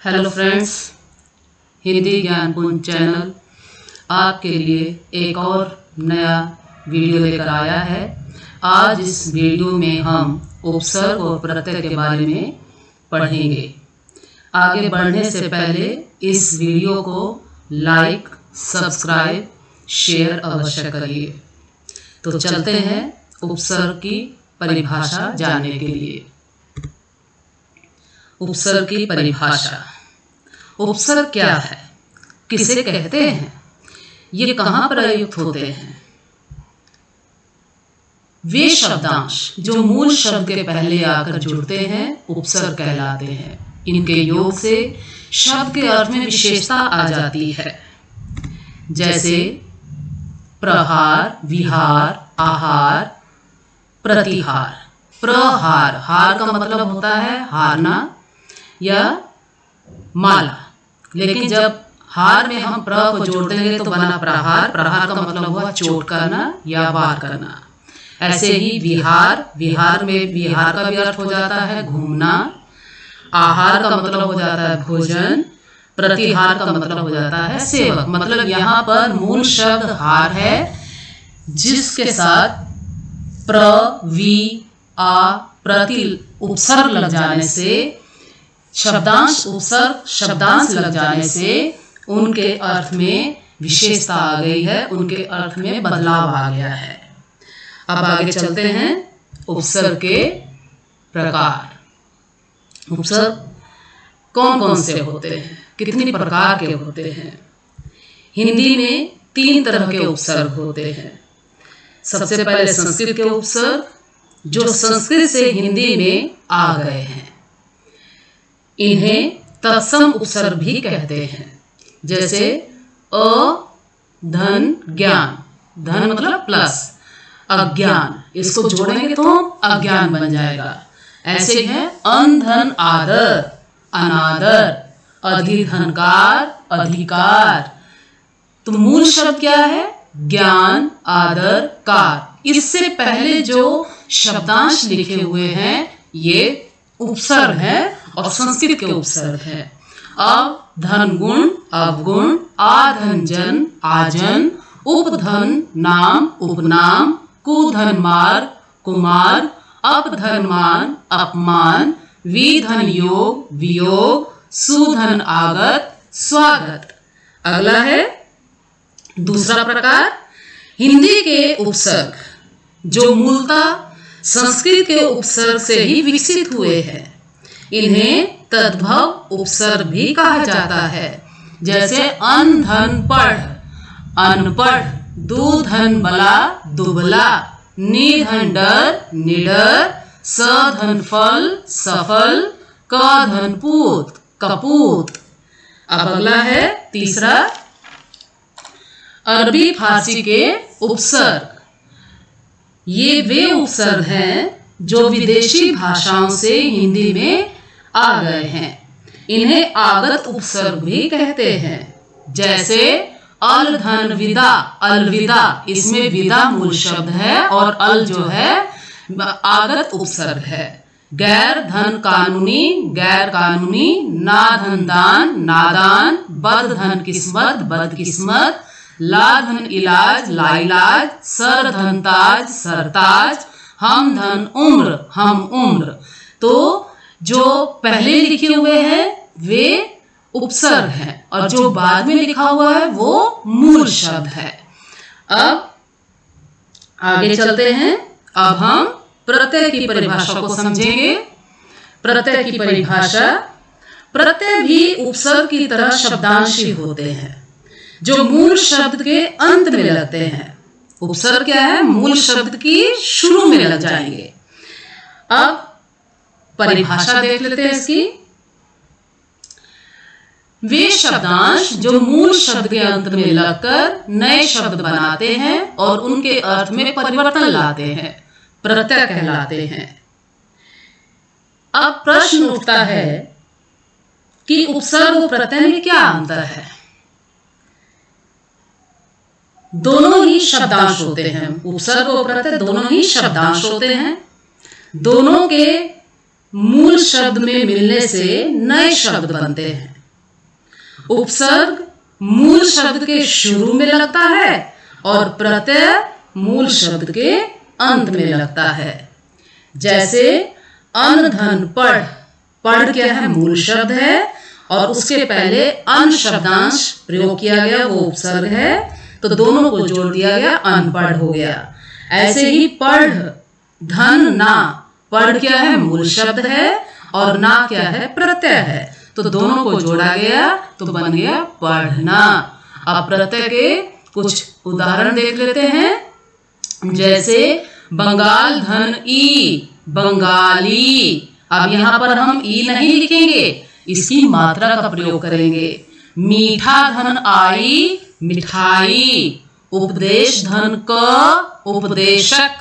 Hello friends, Hindi ज्ञानपुंज channel आपके लिए एक और नया वीडियो लेकर आया है। आज इस वीडियो में हम उपसर्ग और प्रत्यय के बारे में पढ़ेंगे। आगे बढ़ने से पहले इस वीडियो को लाइक, सब्सक्राइब, शेयर अवश्य करिए। तो चलते हैं उपसर्ग की परिभाषा जानने के लिए। उपसर्ग की परिभाषा। उपसर्ग क्या है, किसे कहते हैं, ये कहाँ प्रयुक्त होते हैं? वे शब्दांश जो मूल शब्द के पहले आकर जुड़ते हैं उपसर्ग कहलाते हैं। इनके योग से शब्द के अर्थ में विशेषता आ जाती है, जैसे प्रहार, विहार, आहार, प्रतिहार। प्रहार, हार का मतलब होता है हारना या माला, लेकिन जब हार में हम प्र को जोड़ देंगे तो बना प्रहार। प्रहार का मतलब हुआ चोट करना या वार करना। ऐसे ही विहार, विहार में विहार का भी अर्थ हो जाता है घूमना। आहार का मतलब हो जाता है भोजन। प्रतिहार का मतलब हो जाता है सेवक। मतलब यहाँ पर मूल शब्द हार है, जिसके साथ प्र, वी, आ, प्रति उपसर्ग लग जाने से, शब्दांश उपसर्ग शब्दांश लग जाने से उनके अर्थ में विशेषता आ गई है, उनके अर्थ में बदलाव आ गया है। अब आगे चलते हैं उपसर्ग के प्रकार। उपसर्ग कौन कौन से होते हैं, कितनी प्रकार के होते हैं? हिंदी में 3 तरह के उपसर्ग होते हैं। सबसे पहले संस्कृत के उपसर्ग, जो संस्कृत से हिंदी में आ गए हैं। इन्हें तत्सम उपसर्ग भी कहते हैं, जैसे अ, धन, ज्ञान। धन मतलब प्लस, अज्ञान, इसको जोड़ेंगे तो अज्ञान बन जाएगा। ऐसे है अन, धन, आदर, अनादर, अधिधनकार, अधिकार। तो मूल शब्द क्या है? ज्ञान, आदर, कार। इससे पहले जो शब्दांश लिखे हुए हैं ये उपसर्ग है और संस्कृत के उपसर्ग है। अब धन गुण, अवगुण, आधन जन, आजन, उपधन नाम, उपनाम, कुधन मार्ग, कुमार्ग, अपधन मान, अपमान, विधन योग, वियोग, सुधन आगत, स्वागत। अगला है दूसरा प्रकार, हिंदी के उपसर्ग, जो मूलतः संस्कृत के उपसर्ग से ही विकसित हुए हैं। इन्हें तद्भव उपसर्ग भी कहा जाता है, जैसे अन, धन, पढ़, अनपढ़, दुधन, बला, दुबला, निधन, डर, निडर, सधन, फल, सफल, कधन, पूत, कपूत। अब अगला है तीसरा, अरबी फारसी के उपसर्ग। ये वे उपसर्ग हैं जो विदेशी भाषाओं से हिंदी में आ गए हैं। इन्हें आगत उपसर्ग भी कहते हैं, जैसे अल, धन, विदा, अलविदा। इसमें विदा मूल शब्द है और अल जो है आगत उपसर्ग है। गैर, धन, कानूनी, गैर कानूनी, ना, धन, दान, नादान, बद, धन, किस्मत, बदकिस्मत, ला, धन, इलाज, लाइलाज, सर, धन, ताज, सरताज, हम, धन, उम्र, हम उम्र। तो जो पहले लिखे हुए हैं वे उपसर्ग हैं और जो बाद में लिखा हुआ है वो मूल शब्द है। अब आगे चलते हैं। अब हम प्रत्यय की परिभाषा को समझेंगे। प्रत्यय की परिभाषा, प्रत्यय भी उपसर्ग की तरह शब्दांशी होते हैं, जो मूल शब्द के अंत में लगते हैं। उपसर्ग क्या है? मूल शब्द की शुरू में लग जाएंगे। अब परिभाषा देख लेते हैं इसकी। वे शब्दांश जो मूल शब्द के अंत में लगकर नए शब्द बनाते हैं और उनके अर्थ में परिवर्तन लाते हैं, प्रत्यय कहलाते हैं। अब प्रश्न उठता है कि उपसर्ग और प्रत्यय में क्या अंतर है? दोनों ही शब्दांश होते हैं। उपसर्ग और प्रत्यय दोनों ही शब्दांश होते हैं। दोनों के मूल शब्द में मिलने से नए शब्द बनते हैं। उपसर्ग मूल शब्द के शुरू में लगता है और प्रत्यय मूल शब्द के अंत में लगता है। जैसे अन धन पढ़, पढ़ क्या है? मूल शब्द है और उसके पहले अन शब्दांश प्रयोग किया गया, वो उपसर्ग है, तो दोनों को जोड़ दिया गया, अनपढ़ हो गया। ऐसे ही पढ़ धन ना, पढ़ क्या है? मूल शब्द है और ना क्या है? प्रत्यय है, तो दोनों को जोड़ा गया तो बन गया पढ़ना। अब प्रत्यय के कुछ उदाहरण देख लेते हैं। जैसे बंगाल धन ई, बंगाली। अब यहाँ पर हम ई नहीं लिखेंगे, इसकी मात्रा का प्रयोग करेंगे। मीठा धन आई, मिठाई। उपदेश धन क, उपदेशक।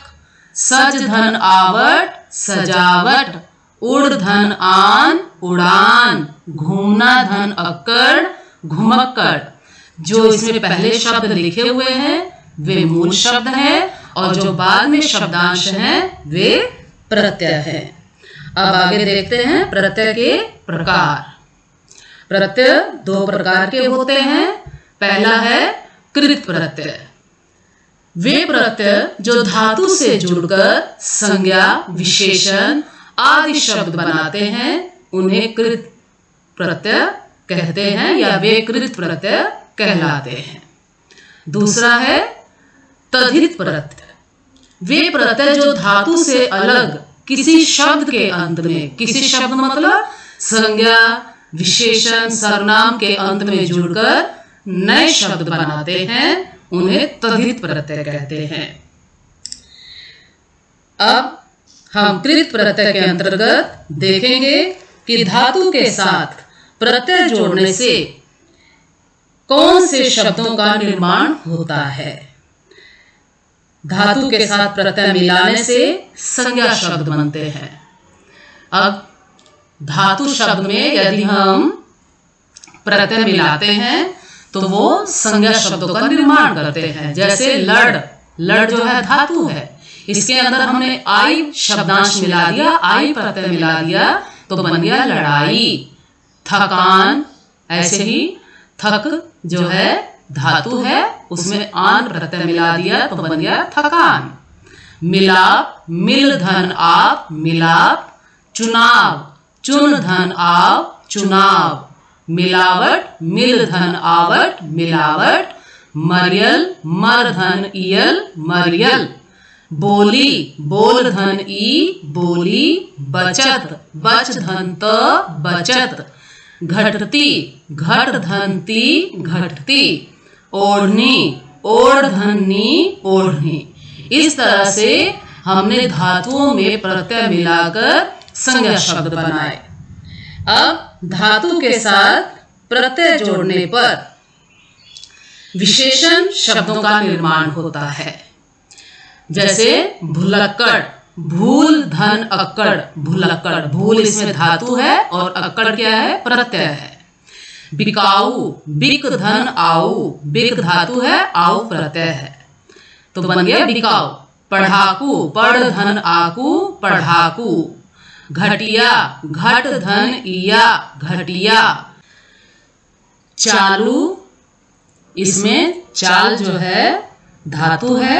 सज धन आवट, सजावट। उड़ धन आन, उड़ान। घूमना धन अक्कड़, घुमक्कड़। जो इसमें पहले शब्द लिखे हुए हैं वे मूल शब्द हैं और जो बाद में शब्दांश हैं वे प्रत्यय हैं। अब आगे देखते हैं प्रत्यय के प्रकार। प्रत्यय दो प्रकार के होते हैं। पहला है कृत प्रत्यय। वे प्रत्यय जो धातु से जुड़कर संज्ञा, विशेषण आदि शब्द बनाते हैं उन्हें कृत प्रत्यय कहते हैं या वे कृत प्रत्यय कहलाते हैं। दूसरा है तद्धित प्रत्यय। वे प्रत्यय जो धातु से अलग किसी शब्द के अंत में, किसी शब्द मतलब संज्ञा, विशेषण, सर्वनाम के अंत में जुड़कर नए शब्द बनाते हैं उन्हें तद्धित प्रत्यय कहते हैं। अब हम कृत प्रत्यय के अंतर्गत देखेंगे कि धातु के साथ प्रत्यय जोड़ने से कौन से शब्दों का निर्माण होता है। धातु के साथ प्रत्यय मिलाने से संज्ञा शब्द बनते हैं। अब धातु शब्द में यदि हम प्रत्यय मिलाते हैं तो वो संज्ञा शब्दों का निर्माण करते हैं। जैसे लड़, लड़ जो है धातु है, इसके अंदर हमने आई शब्दांश मिला दिया, आई प्रत्यय मिला दिया तो बन गया लड़ाई। थकान, ऐसे ही थक जो है धातु है उसमें आन प्रत्यय मिला दिया तो बन गया थकान। मिलाप, मिल धन आप, मिलाप। चुनाव, चुन धन आप, चुनाव। मिलावट, मिल धन आवट, मिलावट। मरियल, मर धन इयल, मरियल। बोली, बोल धन ई, बोली। बचत, बच धन त, बचत। घटती, घट धन ती, घटती। ओढ़नी, ओढ़ धन नी, ओढ़नी। इस तरह से हमने धातुओं में प्रत्यय मिलाकर संज्ञा शब्द बनाए। अब धातु के साथ प्रत्यय जोड़ने पर विशेषण शब्दों का निर्माण होता है। जैसे भुलक्कड़, भूल धन अक्कड़, भुलक्कड़। भूल इसमें धातु है और अक्कड़ क्या है? प्रत्यय है। बिकाऊ, बिक धन आऊ, बिक धातु है, आऊ प्रत्यय है तो बन गया बिकाऊ। पढ़ाकू, पढ़ धन आकू, पढ़ाकू। घटिया, घट धन इया, घटिया। चालू, इसमें चाल जो है धातु है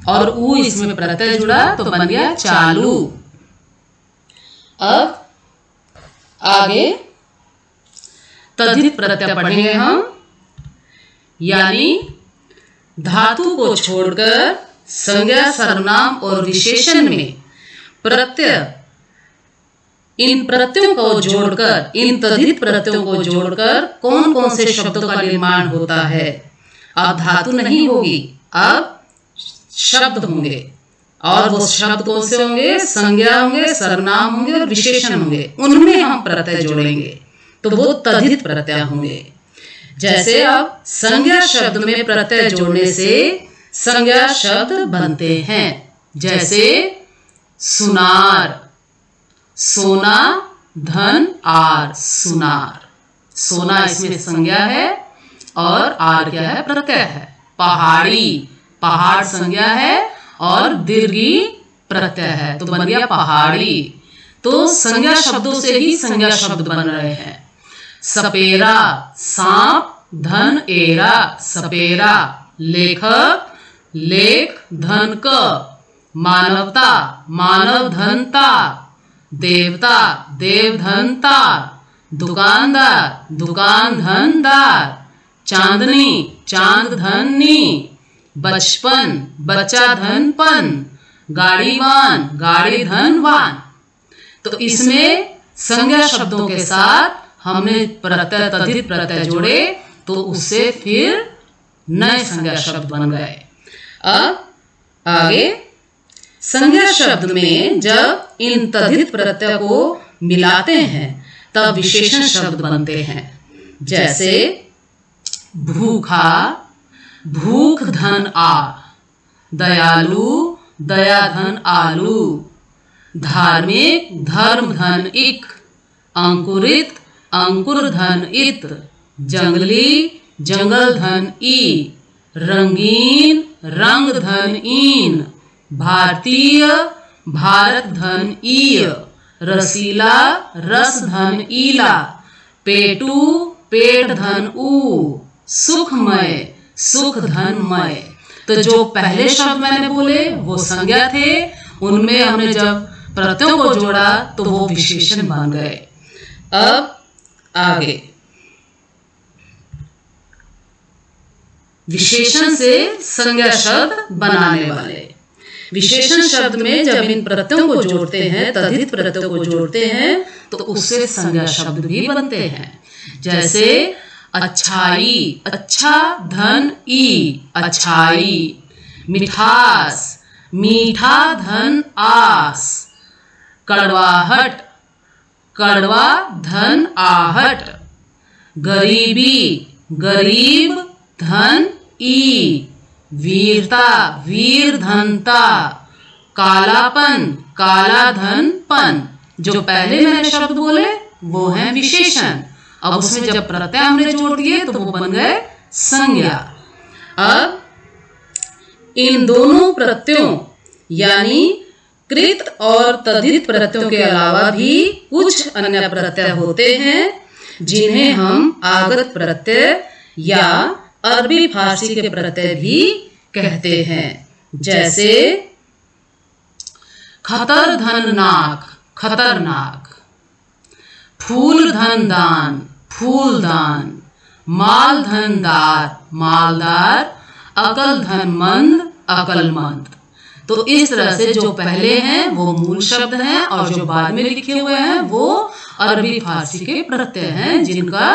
और ऊ इसमें प्रत्यय जुड़ा तो बन गया चालू। अब आगे तद्धित प्रत्यय पढ़ेंगे हम, यानी धातु को छोड़कर संज्ञा, सर्वनाम और विशेषण में प्रत्यय, इन प्रत्ययों को जोड़कर, इन तद्धित प्रत्ययों को जोड़कर कौन कौन से शब्दों का निर्माण होता है। अब धातु नहीं होगी, अब शब्द होंगे और वो शब्द कौन से होंगे? संज्ञा होंगे, सर्वनाम होंगे और विशेषण होंगे। उनमें हम प्रत्यय जोड़ेंगे तो वो तद्धित प्रत्यय होंगे। जैसे अब संज्ञा शब्द में प्रत्यय जोड़ने से संज्ञा शब्द बनते हैं। जैसे सुनार, सोना धन आर, सुनार। सोना इसमें संज्ञा है और आर क्या है? प्रत्यय है। पहाड़ी, पहाड़ संज्ञा है और दीर्घी प्रत्यय है तो बन गया पहाड़ी। तो संज्ञा शब्दों से ही संज्ञा शब्द बन रहे हैं। सपेरा, सांप धन एरा, सपेरा। लेखक, लेख धन क। मानवता, मानव धनता। देवता, देव धनता। दुकानदार, दुकान धनदार। चांदनी, चांद धननी। बचपन, बच्चा धनपन। गाड़ीवान, गाड़ी धनवान। तो इसमें संज्ञा शब्दों के साथ हमने प्रत्यय तद्धित प्रत्यय जोड़े तो उससे फिर नए संज्ञा शब्द बन गए। अब आगे संज्ञा शब्द में जब इन तद्धित प्रत्यय को मिलाते हैं तब विशेषण शब्द बनते हैं। जैसे भूखा, भूख धन आ। दयालु, दया धन आलू। धार्मिक, धर्म धन इक। अंकुरित, अंकुर धन इत। जंगली, जंगल धन ई। रंगीन, रंग धन ईन। भारतीय, भारत धन ईय। रसीला, रस धन ईला। पेटू, पेट धन ऊ। सुखमय, सुख धन मय। तो जो पहले शब्द मैंने बोले वो संज्ञा थे, उनमें हमने जब प्रत्ययों को जोड़ा तो वो विशेषण बन गए। अब आगे विशेषण से संज्ञा शब्द बनाने वाले। विशेषण शब्द में जब इन प्रत्ययों को जोड़ते हैं, तद्धित प्रत्ययों को जोड़ते हैं तो उससे संज्ञा शब्द भी बनते हैं। जैसे अच्छाई, अच्छा धन ई, अच्छाई। मिठास, मीठा धन आस। कड़वाहट, कड़वा धन आहट। गरीबी, गरीब धन ई। वीरता, वीर धनता। कालापन, काला धन पन। जो पहले मैंने शब्द बोले वो हैं विशेषण। अब उसमें जब प्रत्यय हमने जोड़ दिए तो वो बन गए संज्ञा। अब इन दोनों प्रत्ययों यानी कृत और तद्धित प्रत्ययों के अलावा भी कुछ अन्य प्रत्यय होते हैं जिन्हें हम आगत प्रत्यय या अरबी फारसी के प्रत्यय भी कहते हैं। जैसे खतर धन नाक, खतरनाक। फूल धन दान, फूलदान। माल धन दार, मालदार। अकल धन मंद, अकलमंद। तो इस तरह से जो पहले हैं वो मूल शब्द हैं और जो बाद में लिखे हुए हैं वो अरबी फारसी के प्रत्यय हैं जिनका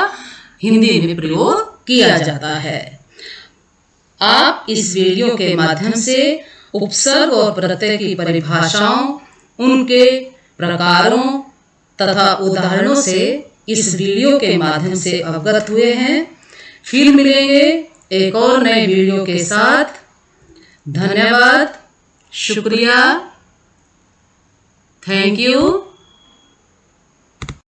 हिंदी में प्रयोग किया जाता है। आप इस वीडियो के माध्यम से उपसर्ग और प्रत्यय की परिभाषाओं, उनके प्रकारों तथा उदाहरणों से इस वीडियो के माध्यम से अवगत हुए हैं। फिर मिलेंगे एक और नए वीडियो के साथ। धन्यवाद, शुक्रिया, थैंक यू।